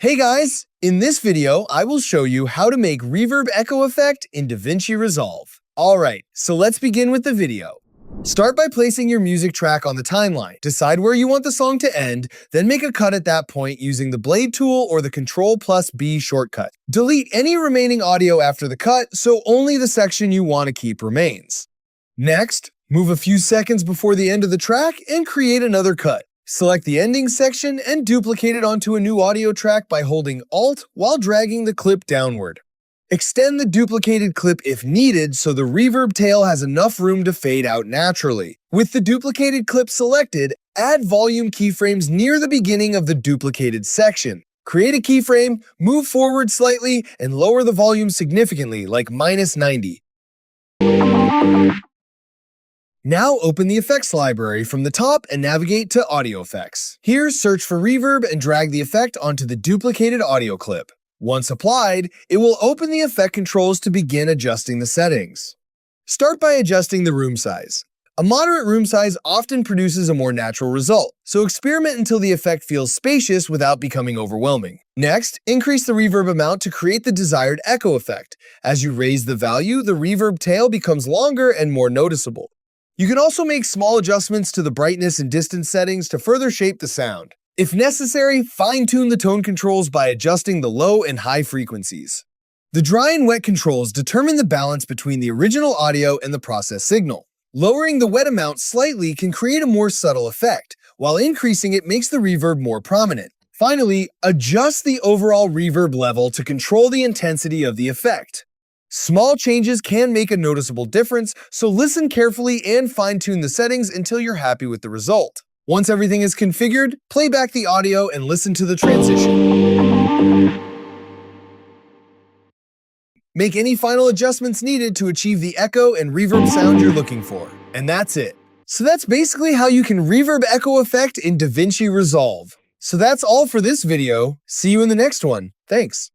Hey guys! In this video, I will show you how to make reverb echo effect in DaVinci Resolve. Alright, so let's begin with the video. Start by placing your music track on the timeline. Decide where you want the song to end, then make a cut at that point using the blade tool or the Ctrl+B shortcut. Delete any remaining audio after the cut, so only the section you want to keep remains. Next, move a few seconds before the end of the track and create another cut. Select the ending section and duplicate it onto a new audio track by holding Alt while dragging the clip downward. Extend the duplicated clip if needed so the reverb tail has enough room to fade out naturally. With the duplicated clip selected, add volume keyframes near the beginning of the duplicated section. Create a keyframe, move forward slightly, and lower the volume significantly, like -90. Now open the effects library from the top and navigate to Audio Effects. Here, search for reverb and drag the effect onto the duplicated audio clip. Once applied, it will open the effect controls to begin adjusting the settings. Start by adjusting the room size. A moderate room size often produces a more natural result, so experiment until the effect feels spacious without becoming overwhelming. Next, increase the reverb amount to create the desired echo effect. As you raise the value, the reverb tail becomes longer and more noticeable. You can also make small adjustments to the brightness and distance settings to further shape the sound. If necessary, fine-tune the tone controls by adjusting the low and high frequencies. The dry and wet controls determine the balance between the original audio and the process signal. Lowering the wet amount slightly can create a more subtle effect, while increasing it makes the reverb more prominent. Finally, adjust the overall reverb level to control the intensity of the effect. Small changes can make a noticeable difference, so listen carefully and fine-tune the settings until you're happy with the result. Once everything is configured, play back the audio and listen to the transition. Make any final adjustments needed to achieve the echo and reverb sound you're looking for. And that's it. So that's basically how you can reverb echo effect in DaVinci Resolve. So that's all for this video. See you in the next one. Thanks.